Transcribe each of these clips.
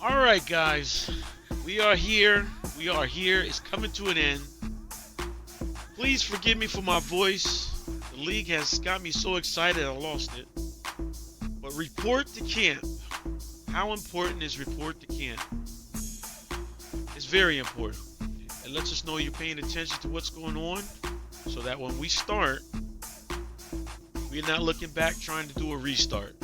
All right, guys. We are here. We are here. It's coming to an end. Please forgive me for my voice. The league has got me so excited I lost it. But report to camp. How important is report to camp? It's very important. It lets us know you're paying attention to what's going on so that when we start, we're not looking back trying to do a restart.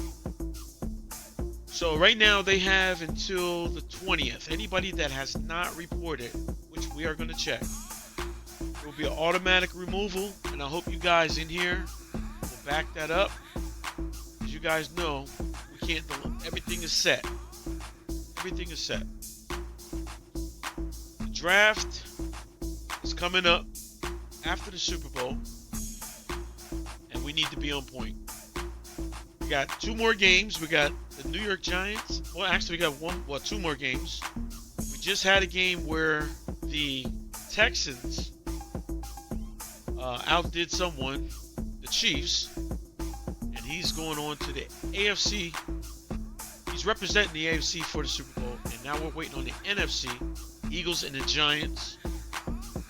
So right now they have until the 20th. Anybody that has not reported, which we are going to check, there will be an automatic removal, and I hope you guys in here will back that up. As you guys know, we can't. Everything is set. Everything is set. The draft is coming up after the Super Bowl, and we need to be on point. We got two more games. We got the New York Giants. Well, actually, we got two more games. We just had a game where the Texans outdid someone, the Chiefs, and he's going on to the AFC. He's representing the AFC for the Super Bowl, and now we're waiting on the NFC, Eagles and the Giants.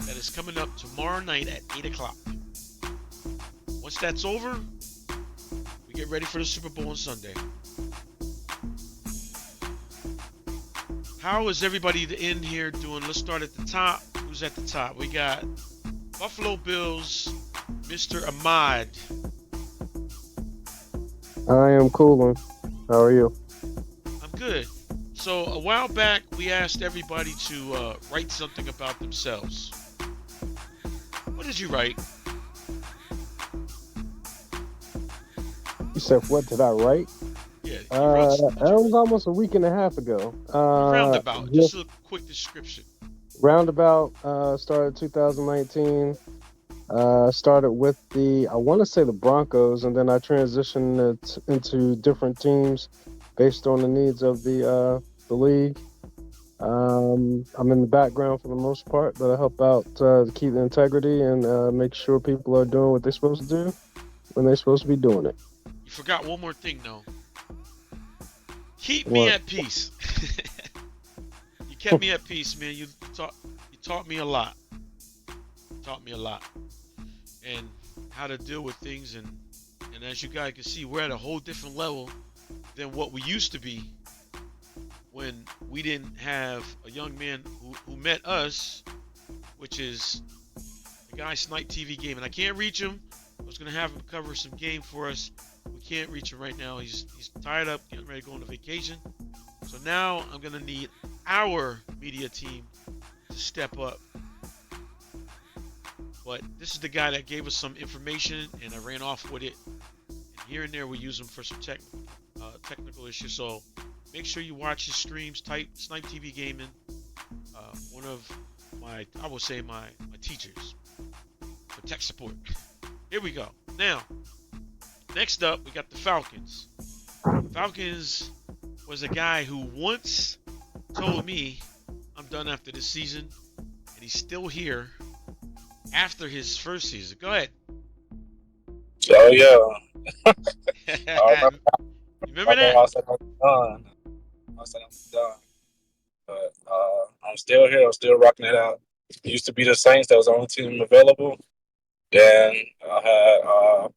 That is coming up tomorrow night at 8 o'clock. Once that's over, we get ready for the Super Bowl on Sunday. How is everybody in here doing? Let's start at the top. Who's at the top? We got Buffalo Bills, Mr. Ahmad. I am cooling. How are you? I'm good. So a while back, we asked everybody to write something about themselves. What did you write? You said, what did I write? Yeah, you wrote. What'd That you was almost a week and a half ago. roundabout? Just Just a quick description. roundabout, started 2019. Started with I want to say the Broncos, and then I transitioned it into different teams based on the needs of the league. I'm in the background for the most part, but I help out to keep the integrity and make sure people are doing what they're supposed to do when they're supposed to be doing it. You forgot one more thing though. Keep me What? at peace. You kept me at peace, man. You taught me a lot. You taught me a lot, and how to deal with things. And as you guys can see, we're at a whole different level than what we used to be when we didn't have a young man who met us, which is the guy Snipe TV Game. And I can't reach him. I was gonna have him cover some game for us. We can't reach him right now. He's tied up, getting ready to go on a vacation. So now I'm gonna need our media team to step up. But this is the guy that gave us some information, and I ran off with it. And here and there we use him for some technical issues. So make sure you watch his streams. Type Snipe TV Gaming. One of I would say my teachers for tech support. Here we go. Now, next up, we got the Falcons. Falcons was a guy who once told me I'm done after this season, and he's still here after his first season. Go ahead. Oh yeah, I remember. You remember I know that? I said I'm done. I said I'm done, but I'm still here. I'm still rocking it out. Used to be the Saints. That was the only team available. Then I had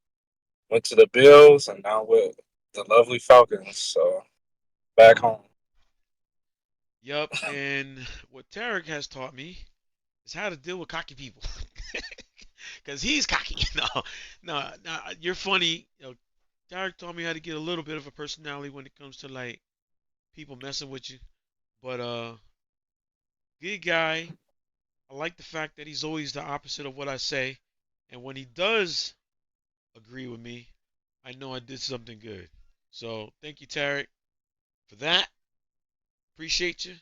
went to the Bills, and now with the lovely Falcons. So back home. Yup. And what Tarek has taught me is how to deal with cocky people. Because he's cocky. No, you're funny. Tarek taught me how to get a little bit of a personality when it comes to like people messing with you. But good guy. I like the fact that he's always the opposite of what I say. And when he does agree with me, I know I did something good. So thank you, Tarek, for that. Appreciate you.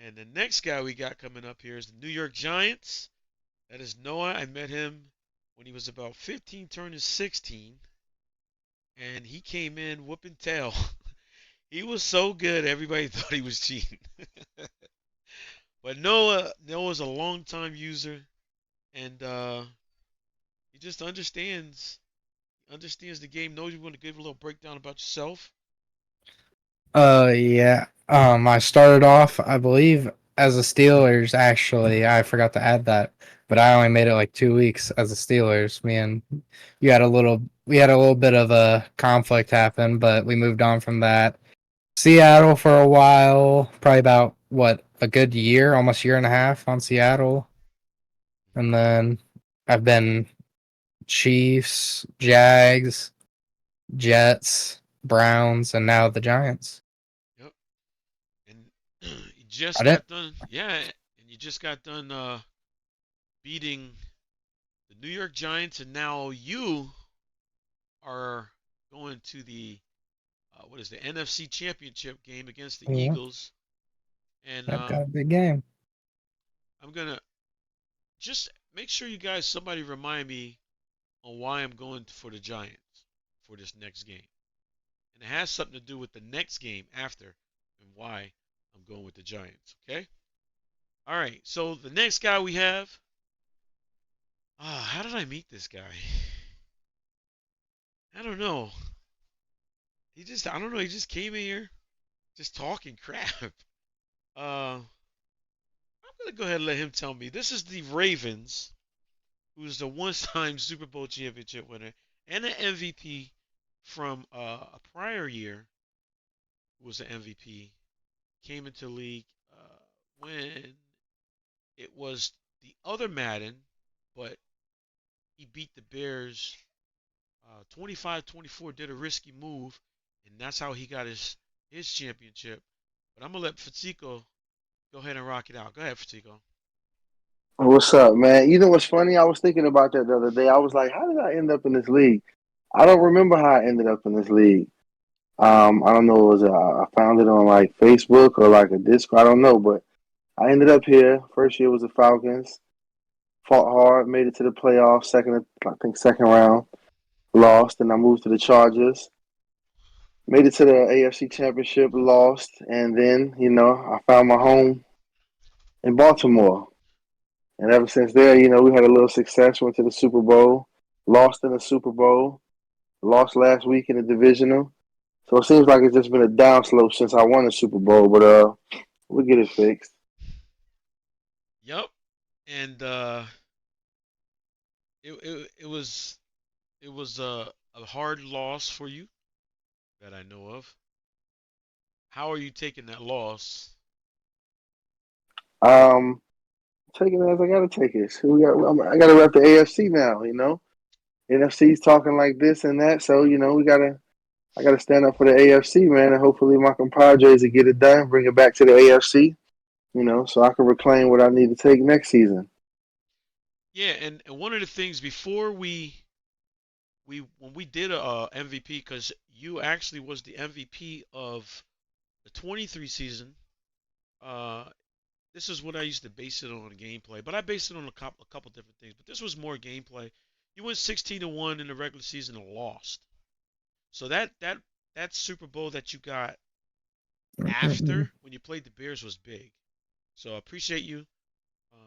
And the next guy we got coming up here is the New York Giants. That is Noah. I met him when he was about 15, turning 16. And he came in whooping tail. He was so good, everybody thought he was cheating. But Noah's a long time user, and he just understands the game. Knows you want to give a little breakdown about yourself. Yeah. I started off, I believe, as a Steelers. Actually, I forgot to add that, but I only made it like 2 weeks as a Steelers. Me and we had a little bit of a conflict happen, but we moved on from that. Seattle for a while, probably about what, a good year, almost year and a half on Seattle, and then I've been Chiefs, Jags, Jets, Browns, and now the Giants. Yep. And you just I didn't. got done, yeah, and you just got done beating the New York Giants, and now you are going to the what is the NFC Championship game against the Yeah, Eagles, and I've got a big game. I'm gonna just make sure you guys somebody remind me on why I'm going for the Giants for this next game, and it has something to do with the next game after and why I'm going with the Giants. Okay. All right. So the next guy we have. How did I meet this guy? I don't know. I don't know. He just came in here, just talking crap. I'm gonna go ahead and let him tell me. This is the Ravens, who's the one-time Super Bowl championship winner and an MVP from a prior year. Who was the MVP? Came into the league when it was the other Madden, but he beat the Bears 25-24. Did a risky move, and that's how he got his championship. But I'm gonna let Fatico go ahead and rock it out. Go ahead, Fatico. What's up, man? You know what's funny? I was thinking about that the other day. I was like, how did I end up in this league? I don't remember how I ended up in this league. I don't know. Was I found it on like Facebook or like a Discord? I don't know, but I ended up here. First year was the Falcons. Fought hard, made it to the playoffs. Second, I think second round, lost, and I moved to the Chargers. Made it to the AFC Championship, lost, and then I found my home in Baltimore. And ever since there, we had a little success. Went to the Super Bowl, lost in the Super Bowl, lost last week in the divisional. So it seems like it's just been a downslope since I won the Super Bowl. But we'll get it fixed. Yep. And it was a hard loss for you that I know of. How are you taking that loss? Um, Taking it as I gotta take it. So I gotta rep the AFC now. NFC's talking like this and that. So I gotta stand up for the AFC, man, and hopefully my compadres will get it done, bring it back to the AFC. So I can reclaim what I need to take next season. Yeah, and one of the things before we when we did a MVP, because you actually was the MVP of the 23 season. Uh, this is what I used to base it on gameplay, but I based it on a couple different things. But this was more gameplay. You went 16-1 in the regular season and lost. So that Super Bowl that you got after when you played the Bears was big. So I appreciate you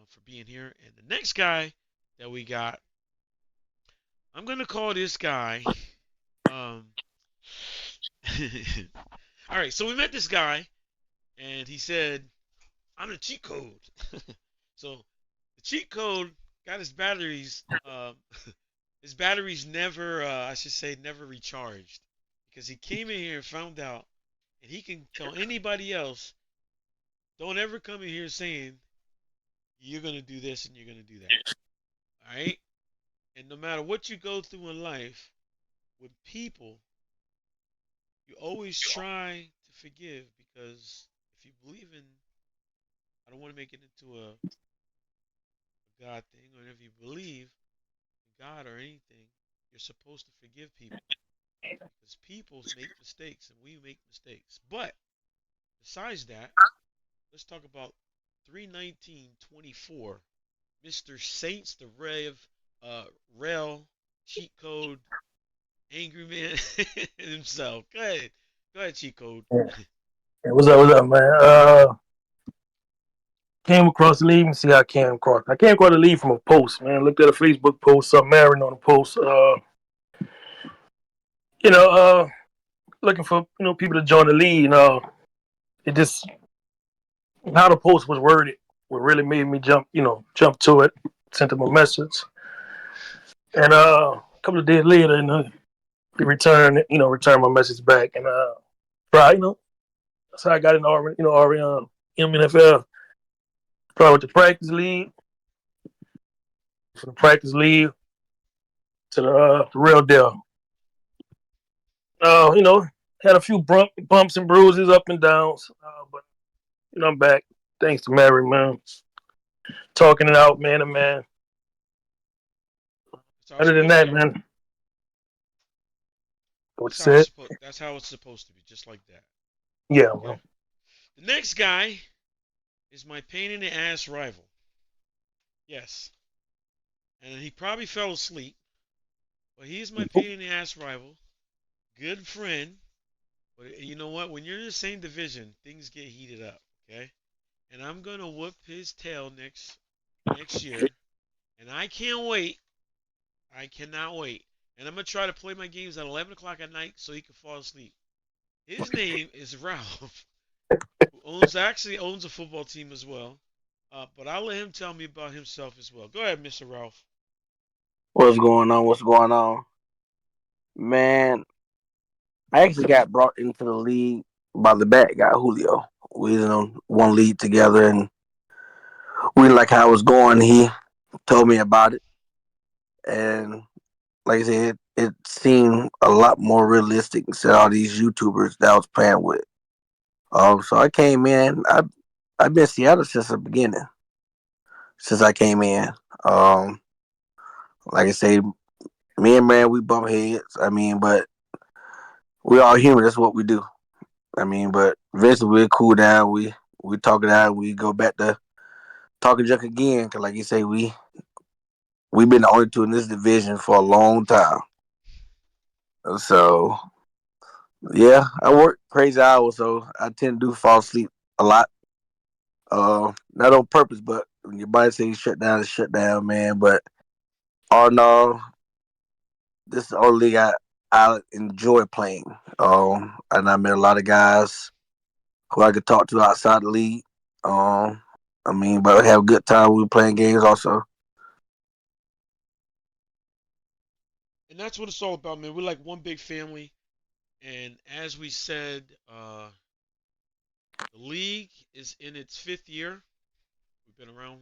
for being here. And the next guy that we got, I'm gonna call this guy. Um, all right, so we met this guy, and he said, "I'm the cheat code." So the cheat code got his batteries. His batteries never, I should say, never recharged because he came in here and found out, and he can tell anybody else, don't ever come in here saying you're gonna do this and you're gonna do that. All right, and no matter what you go through in life, with people, you always try to forgive because if you believe in, I don't want to make it into a God thing, or if you believe in God or anything, you're supposed to forgive people because people make mistakes and we make mistakes. But besides that, let's talk about 31924, Mr. Saints, the Rel cheat code angry man himself. Go ahead, cheat code. Yeah. Yeah, what's up, man? Came across the lead. Let me see how I came across. I came across the lead from a post, man. Looked at a Facebook post, some Marin on the post. You know, uh, looking for people to join the league. It just how the post was worded, what really made me jump to it. Sent him a message, and a couple of days later, he returned my message back, and try, that's how I got in Rmnfl. Probably with the practice league, from the practice league to the real deal. Had a few bumps and bruises, up and downs, but I'm back. Thanks to Mary, man. Talking it out, man to man. That's how it's Other than supposed to that, be. man, That's what's how it's it? supposed. That's how it's supposed to be, just like that. Yeah, Okay. man. The next guy is my pain in the ass rival. Yes, and he probably fell asleep, but he's my pain in the ass rival, good friend. But you know what? When you're in the same division, things get heated up. Okay, and I'm gonna whoop his tail next year, and I can't wait. I cannot wait. And I'm gonna try to play my games at 11 o'clock at night so he can fall asleep. His name is Ralph, who actually owns a football team as well. But I'll let him tell me about himself as well. Go ahead, Mr. Ralph. What's going on? What's going on? Man, I actually got brought into the league by the bad guy, Julio. We was in one league together and we didn't like how it was going. He told me about it. And like I said, it seemed a lot more realistic instead of all these YouTubers that I was playing with. So I came in. I've been in Seattle since the beginning, since I came in. Um, like I say, me and man, we bump heads. I mean, but we all human. That's what we do. I mean, but eventually we cool down. We talk it out. We go back to talking junk again. Cause like you say, we been the only two in this division for a long time. So yeah, I work crazy hours, so I tend to do fall asleep a lot. Not on purpose, but when your body says shut down, it's shut down, man. But all in all, this is the only league I enjoy playing. And I met a lot of guys who I could talk to outside the league. Um, I mean, but we have a good time. We were playing games also. And that's what it's all about, man. We're like one big family. And as we said, the league is in its fifth year. We've been around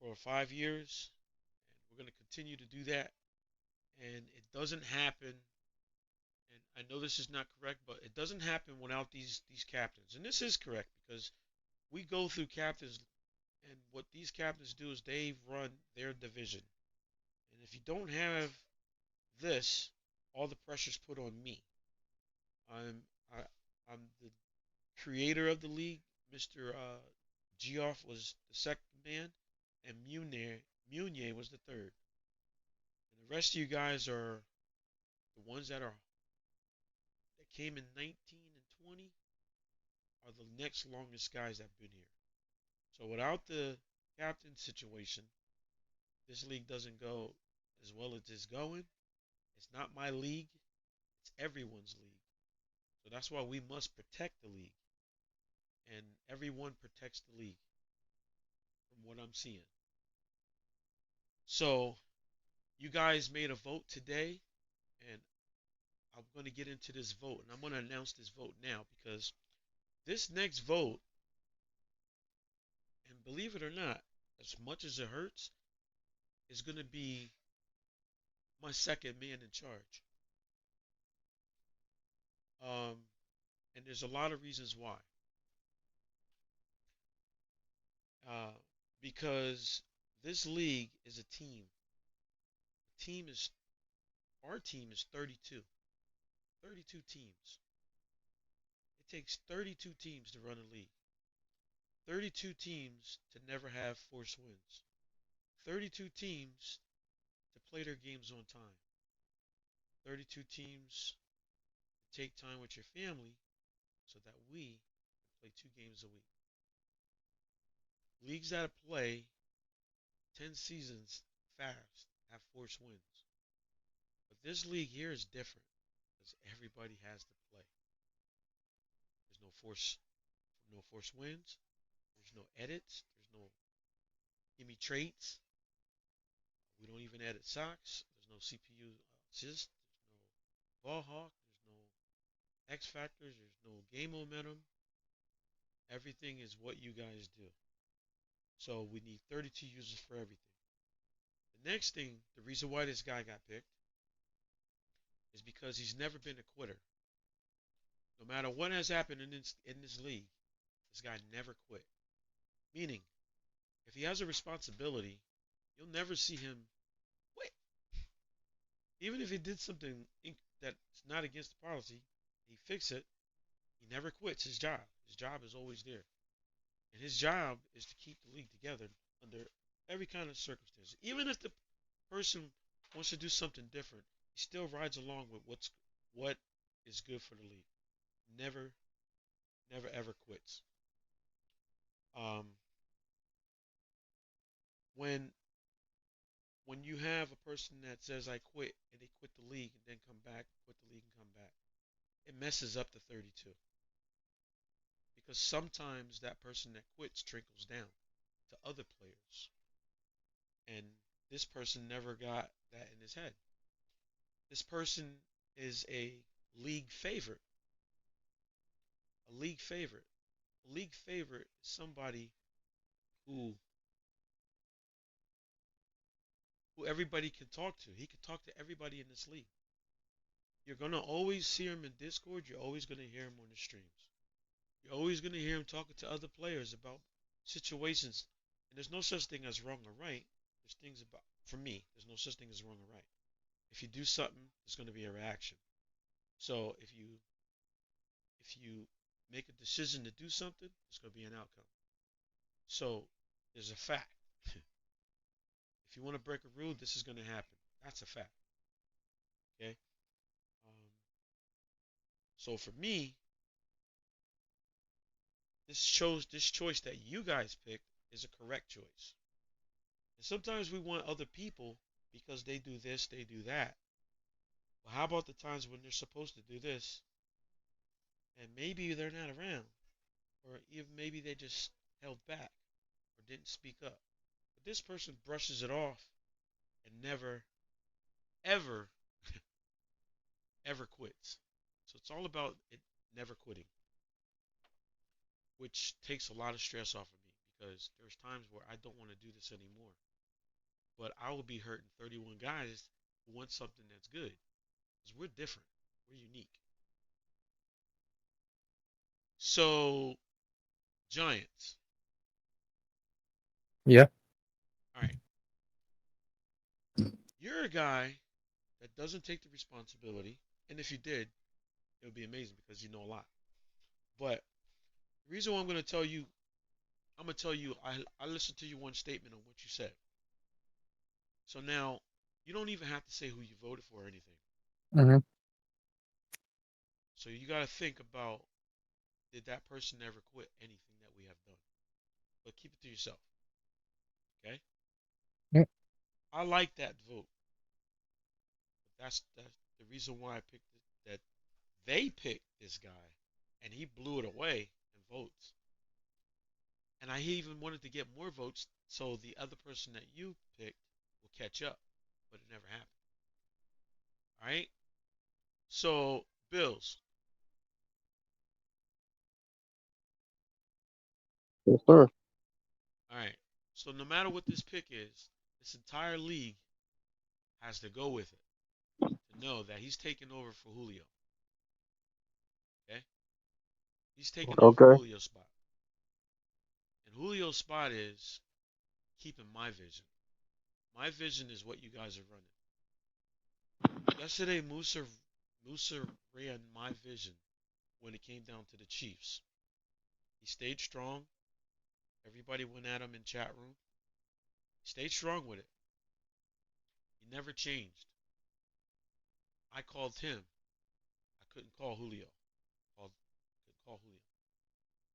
for 5 years. And we're going to continue to do that. And it doesn't happen. And I know this is not correct, but it doesn't happen without these captains. And this is correct because we go through captains, and what these captains do is they run their division. And if you don't have this, all the pressure's put on me. I'm I, I'm the creator of the league. Mr. Geoff was the second man, and Munier was the third. And the rest of you guys are the ones that came in 19 and 20 are the next longest guys that've been here. So without the captain situation, this league doesn't go as well as it's going. It's not my league, it's everyone's league. So that's why we must protect the league. And everyone protects the league from what I'm seeing. So you guys made a vote today, and I'm going to get into this vote. And I'm going to announce this vote now because this next vote, and believe it or not, as much as it hurts, is going to be my second man in charge. And there's a lot of reasons why. Uh, because this league is a team. Team is Our team is 32. 32 teams. It takes 32 teams to run a league. 32 teams to never have forced wins. 32 teams to play their games on time. 32 teams to take time with your family so that we can play 2 games a week. Leagues that play 10 seasons fast have forced wins. But this league here is different. because everybody has to play. There's no force wins. There's no edits. There's no gimme traits. We don't even edit socks. There's no CPU assist. There's no ball hawk. There's no X factors. There's no game momentum. Everything is what you guys do. So we need 32 users for everything. The next thing, the reason why this guy got picked is because he's never been a quitter. No matter what has happened in this league, this guy never quit. Meaning, if he has a responsibility, you'll never see him quit. Even if he did something that's not against the policy, he fixed it. He never quits his job. His job is always there. And his job is to keep the league together under every kind of circumstance. Even if the person wants to do something different, he still rides along with what is good for the league. Never, never ever quits. Um, when when you have a person that says I quit and they quit the league and then come back, quit the league and come back, it messes up the 32 because sometimes that person that quits trickles down to other players, and this person never got that in his head. This person is a league favorite. A league favorite. A league favorite is somebody who who everybody can talk to. He can talk to everybody in this league. You're gonna always see him in Discord. You're always gonna hear him on the streams. You're always gonna hear him talking to other players about situations. And there's no such thing as wrong or right. There's things about, for me, there's no such thing as wrong or right. If you do something, there's gonna be a reaction. So if you make a decision to do something, there's gonna be an outcome. So there's a fact. If you want to break a rule, this is gonna happen. That's a fact. Okay. Um, so for me, this choice that you guys picked is a correct choice. And sometimes we want other people because they do this, they do that. Well, how about the times when they're supposed to do this and maybe they're not around, or even maybe they just held back or didn't speak up. But this person brushes it off and never, ever, ever quits. So it's all about it never quitting, which takes a lot of stress off of me because there's times where I don't want to do this anymore. But I will be hurting 31 guys who want something that's good because we're different, we're unique. So, Giants. Yeah. All right. You're a guy that doesn't take the responsibility. And if you did, it would be amazing because you know a lot. But the reason why I'm going to tell you, I listened to you one statement on what you said. So now, you don't even have to say who you voted for or anything. Hmm. So you got to think about, did that person ever quit anything that we have done? But keep it to yourself. Okay? Yeah. I like that vote. That's the reason why I picked it, that they picked this guy and he blew it away in votes. And I even wanted to get more votes so the other person that you picked will catch up, but it never happened. All right. So Bills. Yes, sir. All right. So no matter what this pick is, this entire league has to go with it to know that he's taking over for Julio. Okay. He's taking over Okay. Julio's spot, and Julio's spot is keeping my vision. My vision is what you guys are running. Yesterday, Musa ran my vision when it came down to the Chiefs. He stayed strong. Everybody went at him in chat room. He stayed strong with it. He never changed. I called him. I couldn't call Julio. Couldn't call Julio.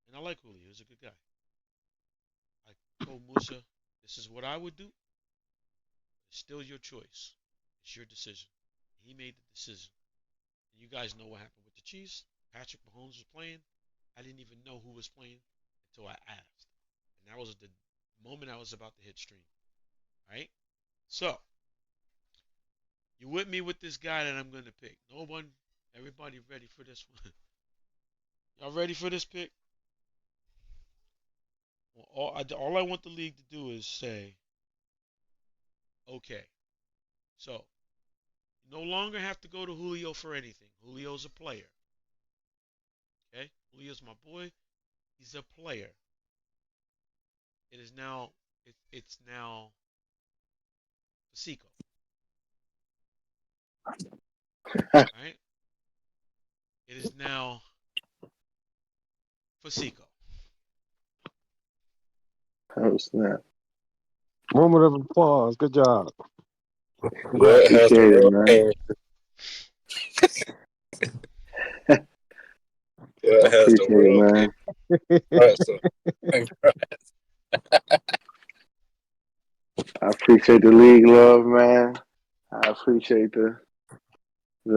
And I like Julio. He's a good guy. I told Musa, this is what I would do. It's still your choice. It's your decision. He made the decision. You guys know what happened with the Chiefs. Patrick Mahomes was playing. I didn't even know who was playing until I asked. And that was the moment I was about to hit stream. Right? So, you with me with this guy that I'm going to pick? No one, everybody ready for this one? Y'all ready for this pick? Well, all I want the league to do is say, okay. So, you no longer have to go to Julio for anything. Julio's a player. Okay? Julio's my boy. He's a player. It is now, it's now Fasico. Right? It is now Fasico. Oh snap! Moment of applause. Good job. What has the Appreciate it, world man. changed? What has the Appreciate it, world man. changed? Right, so, I appreciate the league love, man. I appreciate the I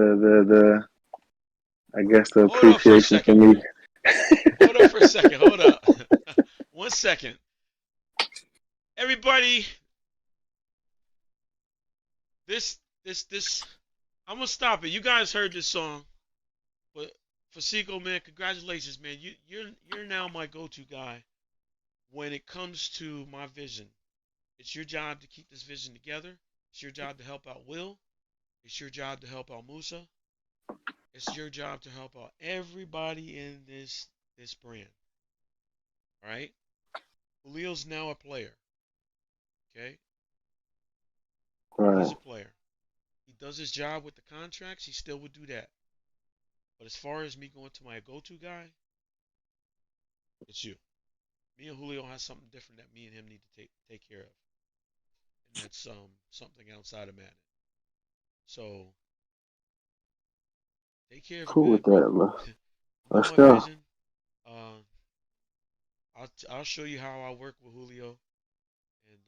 guess the Hold up for a appreciation for second. me. Hold up for a second. Hold up. 1 second. Everybody, this, I'm gonna stop it. You guys heard this song, but Fasico, man, congratulations, man. You're now my go-to guy when it comes to my vision. It's your job to keep this vision together. It's your job to help out Will. It's your job to help out Musa. It's your job to help out everybody in this brand. All right? Julio's now a player. Okay? Right. He's a player. He does his job with the contracts. He still would do that. But as far as me going to my go-to guy, it's you. Me and Julio has something different that me and him need to take care of, and that's something outside of Madden. So take care of it, Cool man. with that, man. You know Let's my go. vision. I'll show you how I work with Julio, and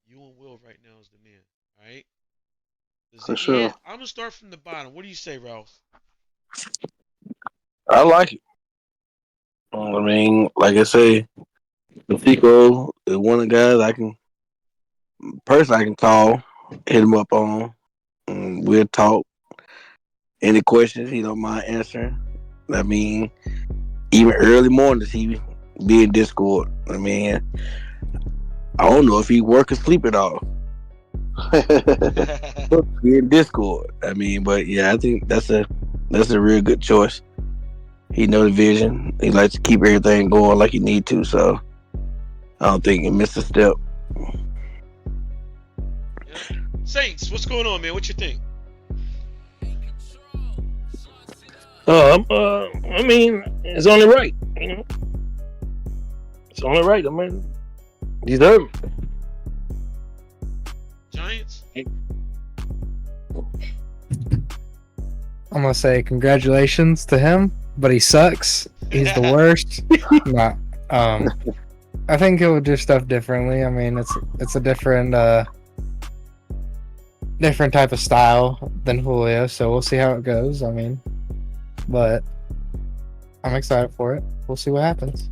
you and Will right now is the man. All right. For sure. I'm gonna start from the bottom. What do you say, Ralph? I like it. I mean, like I say, Fico is one of the guys I can call, hit him up on, and we'll talk. Any questions he don't mind answering. I mean, even early mornings he be in Discord. I mean, I don't know if he work or sleep at all. Be in Discord. I mean, but yeah, I think that's a real good choice. He know the vision. He likes to keep everything going like he need to. So I don't think he missed a step. Yeah. Saints, what's going on, man? What you think? I mean, it's only right. You know, it's only right. I mean, deserve it. Giants? I'm gonna say congratulations to him, but he sucks. He's the worst. Nah. I think he'll do stuff differently. I mean, it's a different type of style than Julio, so we'll see how it goes. I mean, but I'm excited for it. We'll see what happens.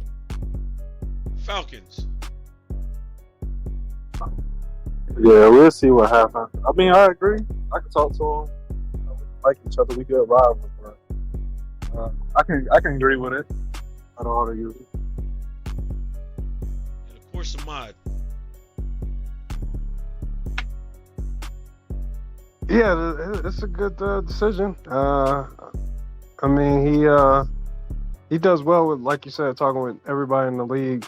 Falcons. yeah, we'll see what happens. I mean, I agree. I can talk to him. We like each other. We good rivals, but I can agree with it. I don't know how to use it. And of course, Ahmad. Yeah, it's a good decision. I mean, he does well with, like you said, talking with everybody in the league.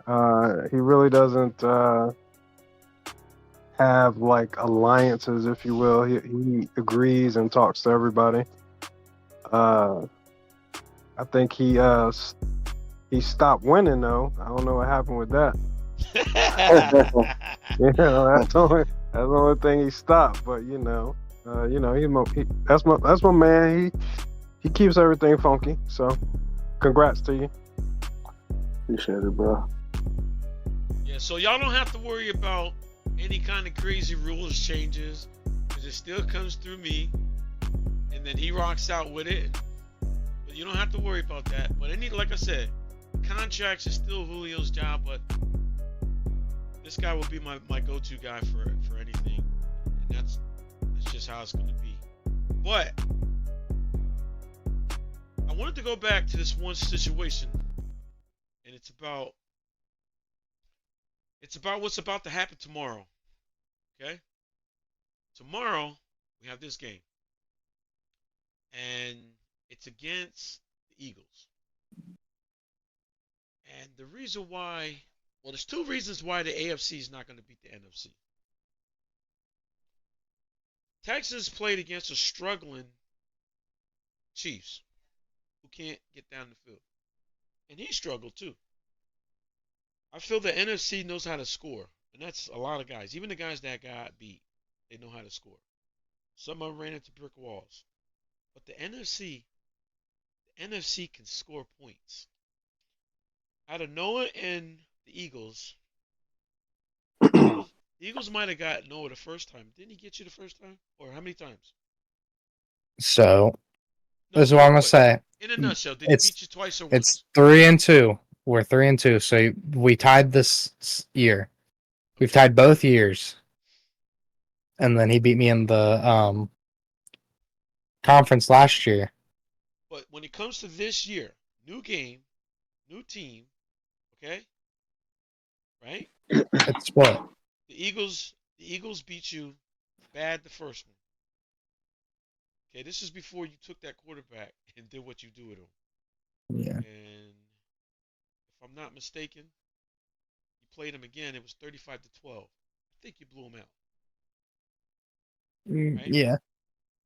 He really doesn't have like alliances, if you will. He agrees and talks to everybody. I think he stopped winning though. I don't know what happened with that. You know, that's the only thing he stopped. But that's my man. He keeps everything funky. So, congrats to you. Appreciate it, bro. Yeah, so y'all don't have to worry about any kind of crazy rules changes, because it still comes through me. and then he rocks out with it. But you don't have to worry about that. But like I said, contracts is still Julio's job, but this guy will be my go-to guy for anything, and that's just how it's going to be. But I wanted to go back to this one situation, and it's about what's about to happen tomorrow. Okay, tomorrow we have this game, and it's against the Eagles. And the reason why, well, there's two reasons why the AFC is not going to beat the NFC. Texas played against a struggling Chiefs who can't get down the field. And he struggled too. I feel the NFC knows how to score. And that's a lot of guys. Even the guys that got beat, they know how to score. Some of them ran into brick walls. But the NFC can score points. Out of Noah and the Eagles, the Eagles might have got Noah the first time. Didn't he get you the first time? Or how many times? So No, this is what real I'm gonna quick. say. In a nutshell, did he It's beat you twice or it's once? 3-2. We're 3-2. So we tied this year. We've Okay. tied both years, and then he beat me in the conference last year. But when it comes to this year, new game, new team, okay? Right? It's what? The Eagles beat you bad the first one. Okay, this is before you took that quarterback and did what you do with him. Yeah. And if I'm not mistaken, you played him again. It was 35 to 12. I think you blew him out, right? Yeah.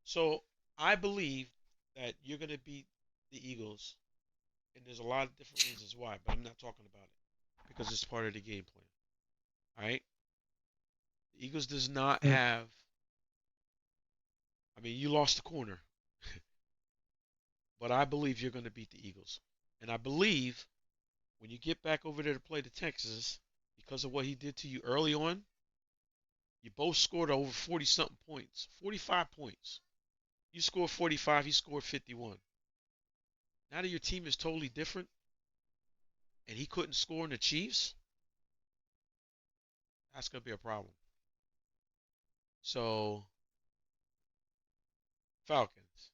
So I believe that you're gonna beat the Eagles, and there's a lot of different reasons why, but I'm not talking about it because it's part of the game plan. All right? The Eagles does not have. I mean, you lost the corner, but I believe you're going to beat the Eagles, and I believe when you get back over there to play the Texas, because of what he did to you early on, you both scored over 40 something points, 45 points. You scored 45, he scored 51. Now that your team is totally different, and he couldn't score in the Chiefs, that's going to be a problem. So, Falcons.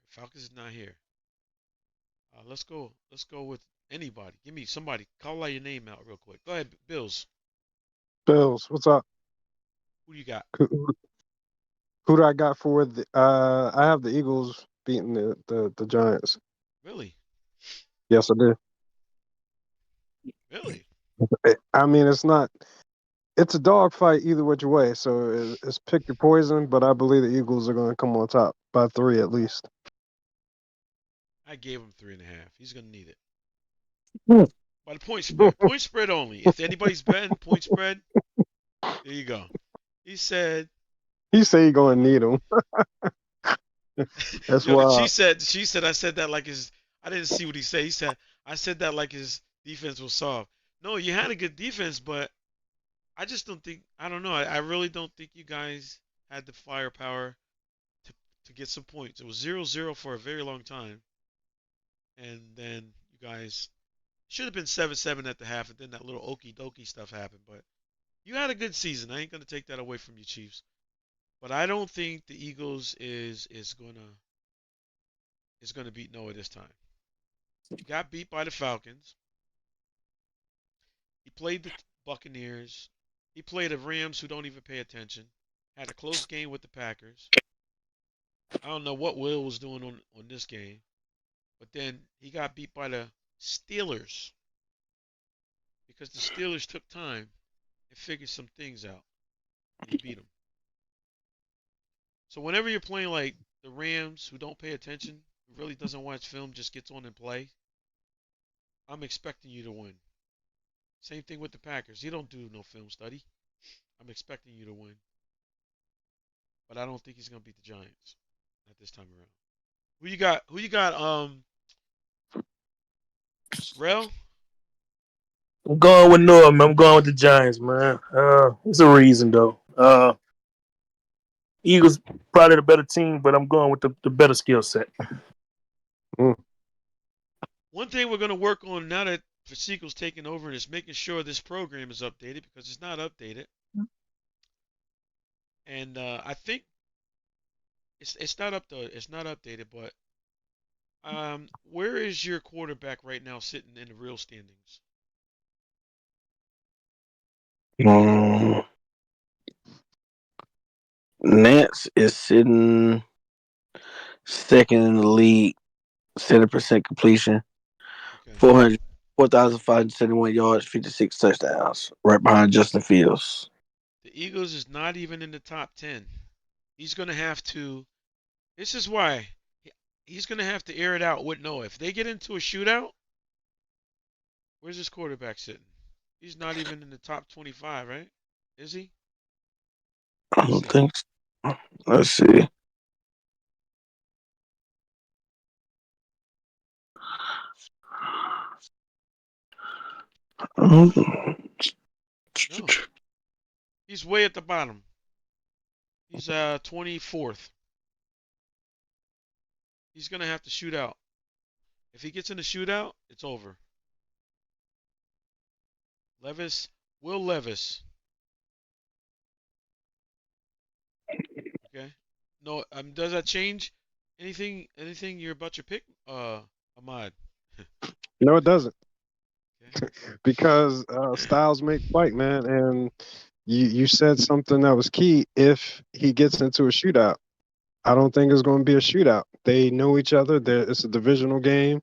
Falcons is not here. Let's go with anybody. Give me somebody. Call out your name out real quick. Go ahead, Bills. Bills, what's up? Who do you got? Who do I got for the? I have the Eagles beating the Giants. Really? Yes, I do. Really? I mean, it's not. It's a dogfight either which way, so it's pick your poison. But I believe the Eagles are going to come on top by 3 at least. I gave him 3.5. He's gonna need it. Hmm. By the point spread. Point spread only. If anybody's betting point spread, there you go. He said. He say he going to need them. That's Yo, why. she said I said that like his. I didn't see what he said. He said I said that like his defense was soft. No, you had a good defense, but I just don't think. I don't know. I really don't think you guys had the firepower to to get some points. It was 0-0 for a very long time, and then you guys should have been 7-7 at the half, and then that little okey dokey stuff happened. But you had a good season. I ain't gonna take that away from you, Chiefs. But I don't think the Eagles is gonna beat Noah this time. You got beat by the Falcons. He played the Buccaneers. He played the Rams, who don't even pay attention. Had a close game with the Packers. I don't know what Will was doing on this game, but then he got beat by the Steelers because the Steelers took time and figured some things out, and he beat them. So whenever you're playing like the Rams, who don't pay attention, who really doesn't watch film, just gets on and play, I'm expecting you to win. Same thing with the Packers. He don't do no film study. I'm expecting you to win, but I don't think he's gonna beat the Giants at this time around. Who you got? Who you got? Rel. I'm going with Noah, man. I'm going with the Giants, man. It's a reason though. Uh, Eagles probably the better team, but I'm going with the better skill set. One thing we're going to work on now that Fasiko's taking over is making sure this program is updated because it's not updated. And I think it's not up to it's not updated, but where is your quarterback right now sitting in the real standings? Mm, Nance is sitting second in the league, 70% completion, Okay. 4,571 yards, 56 touchdowns, right behind Justin Fields. The Eagles is not even in the top 10. He's going to have to. This is why he's going to have to air it out with Noah. If they get into a shootout, where's his quarterback sitting? He's not even in the top 25, right? Is he? I Let's don't see. think so. Let's see. No. He's way at the bottom. He's 24th. He's going to have to shoot out. If he gets in the shootout, it's over. Levis, Will Levis. Okay. No, does that change anything you're about your pick, Ahmad? No, it doesn't, Okay. because styles make fight, man. And you said something that was key. If he gets into a shootout, I don't think it's going to be a shootout. They know each other. It's a divisional game.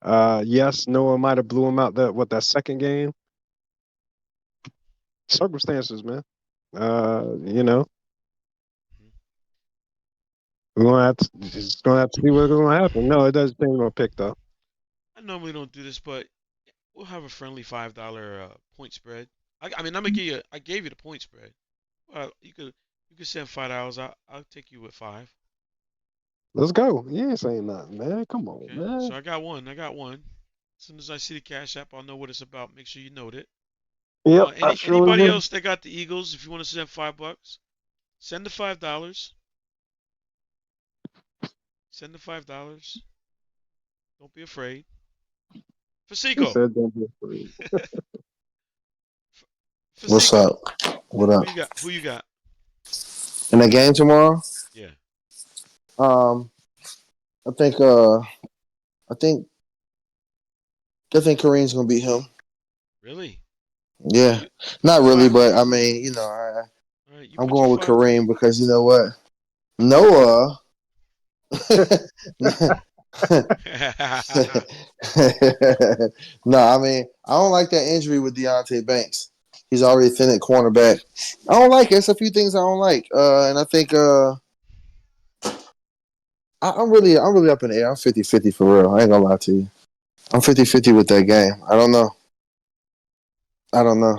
Yes, Noah might have blew him out that second game. Circumstances, man. You know, Mhm. we're gonna have to just gonna have to see what's gonna happen. No, it doesn't change my pick though. I normally don't do this, but we'll have a friendly $5 point spread. I mean, I'm gonna give you. I gave you the point spread. You could send $5. I'll take you with five. Let's go. You ain't saying nothing, man. Come on, Okay. So man. I got one. I got one. As soon as I see the cash app, I'll know what it's about. Make sure you note it. Yep, I surely Anybody will. else that got the Eagles, if you want to send $5, send the $5. Send the $5. Don't be afraid. He Fasico. said don't be afraid. What's Fasico. up? What up? Who you got? Who you got? In the game tomorrow? Yeah. Um, I think I think I think Kareem's gonna beat him. Really? Yeah, You not you really, five. but I mean, All right. You I'm put your going with five. Kareem because you know what? Noah. No, I mean, I don't like that injury with Deontay Banks. He's already thin at cornerback. I don't like it. It's a few things I don't like. And I think I'm really up in the air. I'm 50-50 for real. I ain't gonna lie to you. I'm 50-50 with that game. I don't know. I don't know.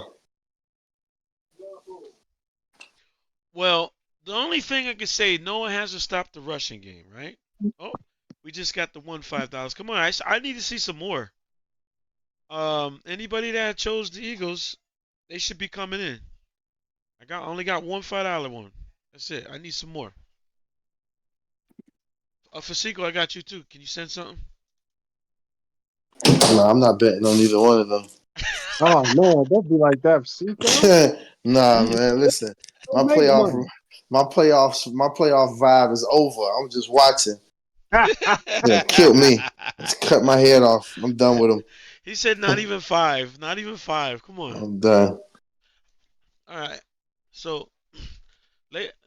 Well, the only thing I can say, Noah hasn't stopped the rushing game, right? Oh, we just got the one $5. Come on, I need to see some more. Anybody that chose the Eagles, they should be coming in. Only got one $5 one. That's it. I need some more. Fasico, I got you too. Can you send something? No, I'm not betting on either one of them. Oh man, don't be like that, Seco. Nah, You man. Listen, my don't make playoff, money. my playoff vibe is over. I'm just watching. Yeah, killed me. Let's cut my head off. I'm done with him. He said not even five. Not even five. Come on. I'm done. All right. So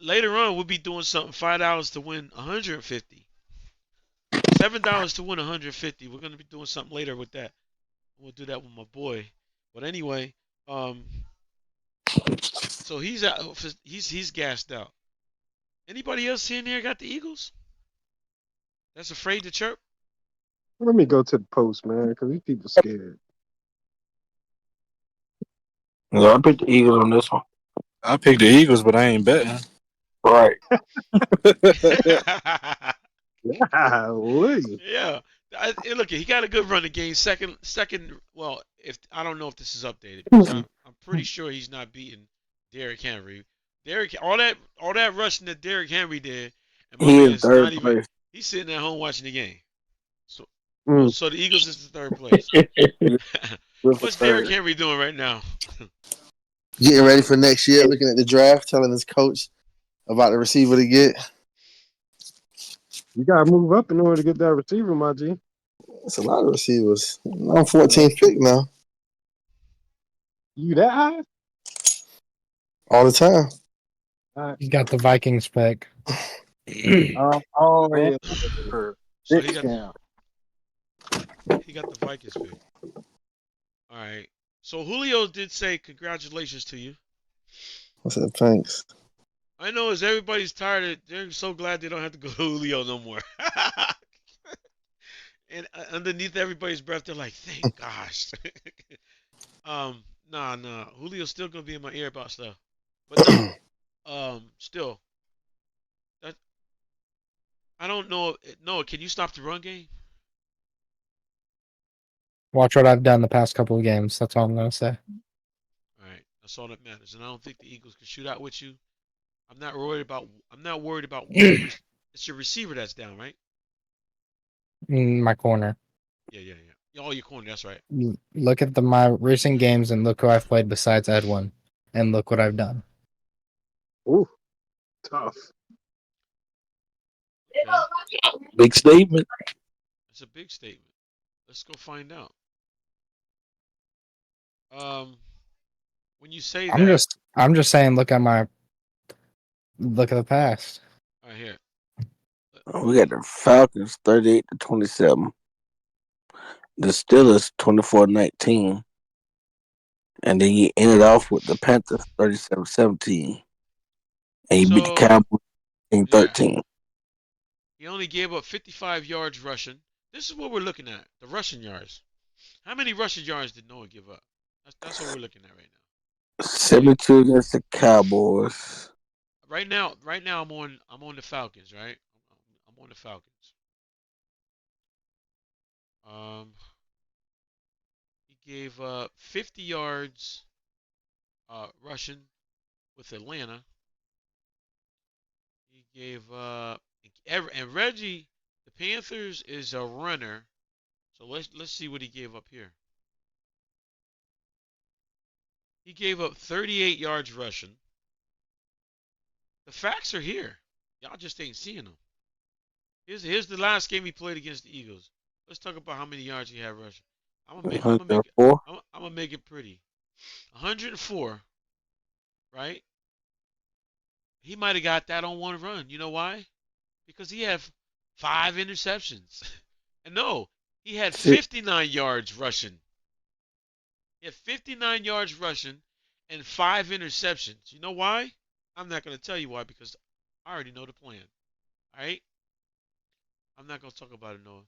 later on, we'll be doing something. $5 to win 150. $7 to win 150. We're gonna be doing something later with that. We'll do that with my boy. But anyway, um, so he's out. He's gassed out. Anybody else in there got the Eagles? That's afraid to chirp. Let me go to the post, man, because these people scared. Yeah, I picked the Eagles on this one. I picked the Eagles, but I ain't betting. Right. Golly. Yeah. Look, he got a good running game. Second. Well, if I don't know if this is updated because I'm pretty sure he's not beating Derrick Henry, all that rushing that Derrick Henry did, and my He in man's not third even. place. He's sitting at home watching the game. So, Mm. so the Eagles is the third place. Good for What's Derrick third. Henry doing right now? Getting ready for next year, looking at the draft, telling his coach about the receiver to get. You gotta move up in order to get that receiver, my G. It's a lot of receivers. I'm Yeah. 14th pick now, You that high? all the time. All right. You got the Vikings pick. Oh Man, yeah. for So six down. he got the Vikings pick. All right. So Julio did say congratulations to you. I said, thanks. I know as everybody's tired of, they're so glad they don't have to go to Julio no more. And underneath everybody's breath, they're like, thank gosh. Nah. Julio's still gonna be in my ear about stuff. But no, still, that I don't know. No, can you stop the run game? Watch what I've done the past couple of games. That's all I'm gonna say. All right, that's all that matters. And I don't think the Eagles can shoot out with you. I'm not worried about. I'm not worried about one. It's your receiver that's down, right? In my corner. Yeah. Oh, your corner. That's right. Look at my recent games and look who I've played besides Edwin, and look what I've done. Ooh, tough. Okay, Big statement. that's a big statement. Let's go find out. Um, when you say that, I'm just saying. Look at the past. right here. We got the Falcons 38-27. The Steelers 24-19. And then you ended off with the Panthers 37-17. And you beat the So Cowboys yeah, 13. he only gave up 55 yards rushing. This is what we're looking at. The rushing yards. How many rushing yards did Noah give up? That's what we're looking at right now. Okay. 72 against the Cowboys. Right now, I'm on the Falcons. Right. I'm on the Falcons. Um, he gave up 50 yards rushing with Atlanta. He gave and Reggie, the Panthers is a runner. So let's see what he gave up here. He gave up 38 yards rushing. The facts are here. Y'all just ain't seeing them. Here's the last game he played against the Eagles. Let's talk about how many yards he had rushing. $104. I'm gonna make it pretty. 104, right? He might have got that on one run. You know why? Because he had 5 interceptions. And no, he had 59 yards rushing. He had 59 yards rushing and 5 interceptions. You know why? I'm not going to tell you why because I already know the plan. All right? I'm not going to talk about it, Noah.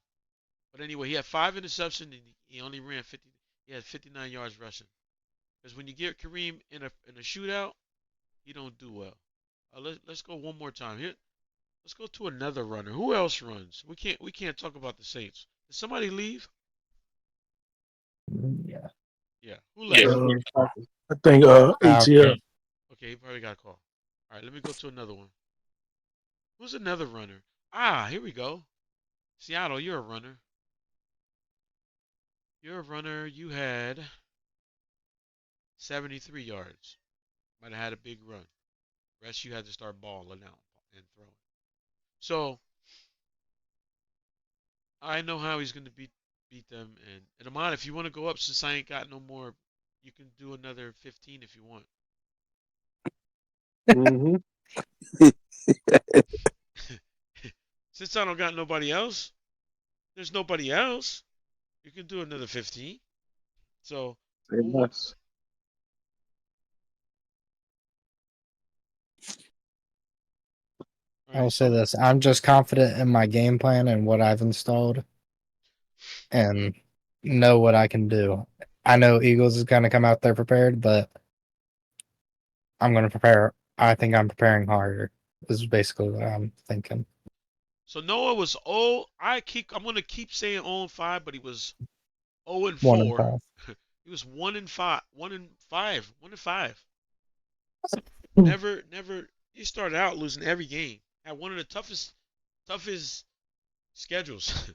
But anyway, he had 5 interceptions and he only ran 50. He had 59 yards rushing. Because when you get Kareem in a shootout, he don't do well. Let's go one more time here. Let's go to another runner. Who else runs? We can't talk about the Saints. Did somebody leave? Yeah. Yeah. Who Yeah, left? I think ATL. Okay, he probably got a call. All right, let me go to another one. Who's another runner? Ah, here we go. Seattle, you're a runner. You're a runner. You had 73 yards. Might have had a big run. Rest you had to start balling out and throwing. So I know how he's gonna beat them. And Amon, if you want to go up, since I ain't got no more, you can do another 15 if you want. Mm-hmm. Since I don't got nobody else, there's nobody else. You can do another 15. So, Say who want? less. All I will right. say So, this. I'm just confident in my game plan and what I've installed and know what I can do. I know Eagles is going to come out there prepared, but I'm going to prepare. I think I'm preparing harder. This is basically what I'm thinking. so Noah was I'm gonna keep saying 0-5, but he was 0 and 1 and 4. 5. He was 1 and 5. 1 and 5. 1 and 5. Never. You started out losing every game. Had one of the toughest schedules.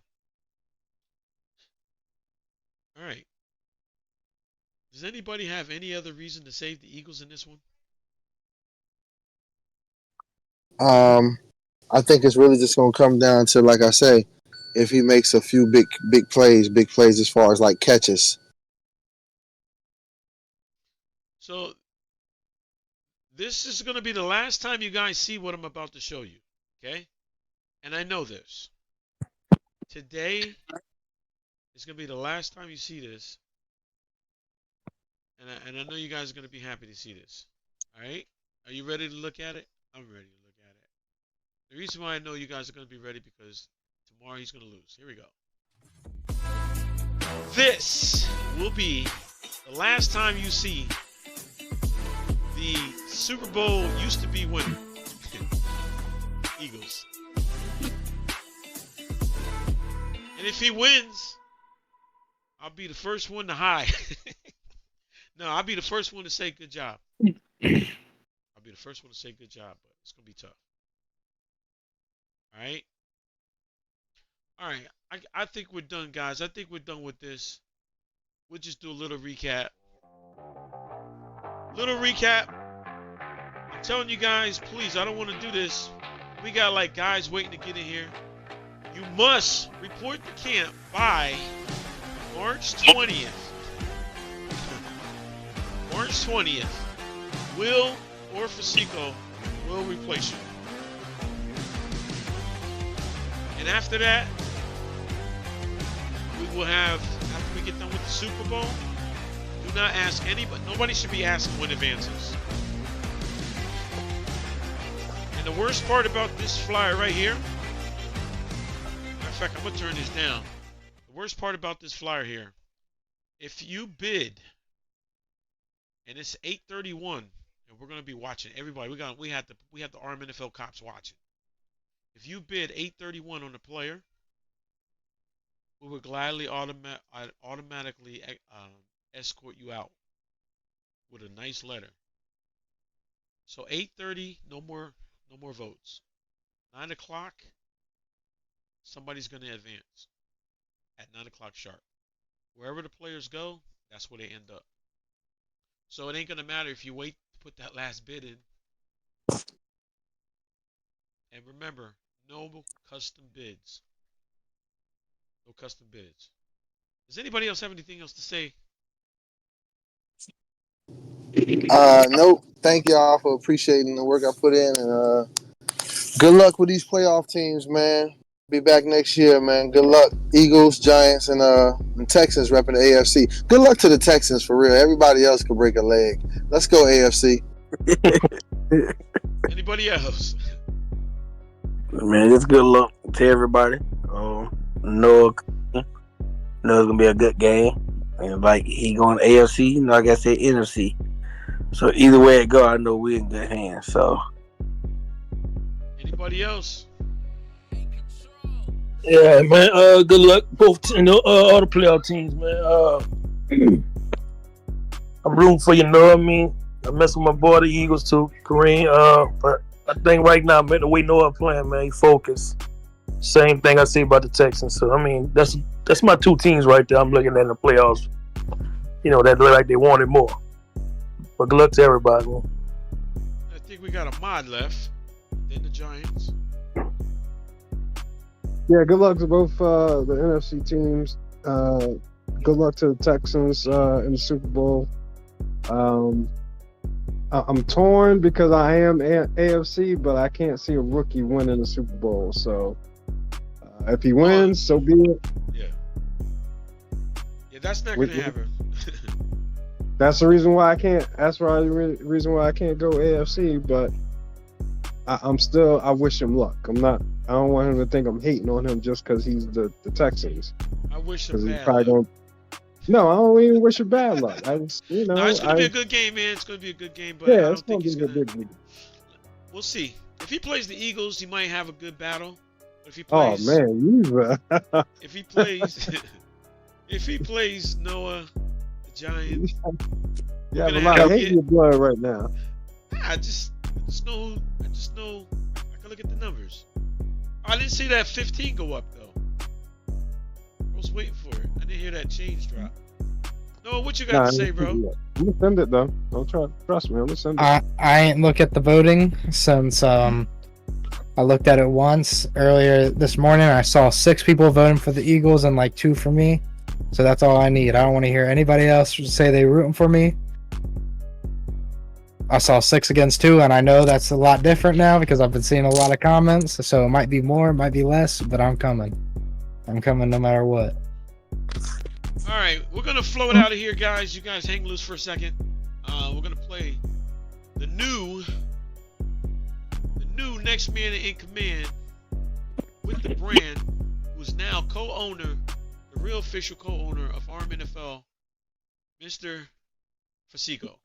All right. Does anybody have any other reason to save the Eagles in this one? I think it's really just gonna come down to, like I say, if he makes a few big plays as far as like catches. So this is going to be the last time you guys see what I'm about to show you. Okay? And I know this. Today is going to be the last time you see this. And I know you guys are going to be happy to see this. All right? Are you ready to look at it? I'm ready to look at it. The reason why I know you guys are going to be ready because tomorrow he's going to lose. Here we go. This will be the last time you see the Super Bowl used to be winner. Eagles. And if he wins, I'll be the first one to hide. No, I'll be the first one to say good job. I'll be the first one to say good job, but it's going to be tough. All right? All right. I think we're done, guys. I think we're done with this. We'll just do a little recap. I'm telling you guys, please, I don't want to do this. We got like guys waiting to get in here. You must report to camp by March 20th. March 20th. Will or Fasico will replace you. And after that, we will have, after we get done with the Super Bowl, do not ask anybody, nobody should be asking when advances. And the worst part about this flyer right here, matter of fact, I'm going to turn this down. The worst part about this flyer here, if you bid, and it's 8:31, and we're going to be watching everybody. We have the Rmnfl cops watching. If you bid 8:31 on the player, we will gladly automatically escort you out with a nice letter. So 8:30, no more votes. 9 o'clock, somebody's going to advance at 9 o'clock sharp. Wherever the players go, that's where they end up. So it ain't going to matter if you wait to put that last bid in. And remember, no custom bids. No custom bids. Does anybody else have anything else to say? Nope. Thank y'all for appreciating the work I put in, and good luck with these playoff teams, man. Be back next year, man. Good luck, Eagles, Giants, and Texans repping the AFC. Good luck to the Texans for real. Everybody else could break a leg. Let's go AFC. Anybody else? Man, just good luck to everybody. Noah, it's gonna be a good game. And like he going AFC, like I said, NFC. So either way it go, I know we're in good hands. So anybody else? Yeah, man. Good luck, both all the playoff teams, man. I'm rooting for you, know what I mean? I mess with my boy, the Eagles too, Kareem. But I think right now, man, the way Noah playing, man, he focused. Same thing I say about the Texans. So I mean, that's my two teams right there. I'm looking at in the playoffs. You know, that look like they wanted more. But good luck to everybody, man. I think we got a mod left. Then the Giants. Yeah, good luck to both the NFC teams. Good luck to the Texans in the Super Bowl. I'm torn because I am AFC, but I can't see a rookie winning the Super Bowl. So if he wins, so be it. Yeah, that's not gonna happen. That's the reason why I can't. That's why the reason why I can't go AFC. But I wish him luck. I don't want him to think I'm hating on him just because he's the Texans. I wish him bad luck. No, I don't even wish him bad luck. I just, No, it's gonna be a good game, man. It's gonna be a good game, but yeah, I don't it's think gonna he's be a gonna. big game. We'll see. If he plays the Eagles, he might have a good battle. But if he Oh plays, man, if he plays, if he plays Noah, the Giants, you have a lot of hate in your blood right now. I just I just know I can look at the numbers. I didn't see that 15 go up though. I was waiting for it. I didn't hear that change drop. No, what you got Nah, to I say, ain't see bro? it yet. I'm gonna send it though. Don't trust me. I'm gonna send it. I ain't look at the voting since I looked at it once earlier this morning. I saw 6 people voting for the Eagles and like 2 for me. So that's all I need. I don't want to hear anybody else say they rooting for me. I saw 6 against 2, and I know that's a lot different now because I've been seeing a lot of comments. So it might be more, it might be less, but I'm coming. I'm coming no matter what. All right, we're gonna flow it out of here, guys. You guys hang loose for a second. We're gonna play the new next man in command with the brand, who's now co-owner, the real official co-owner of Rmnfl, Mr. Fasico.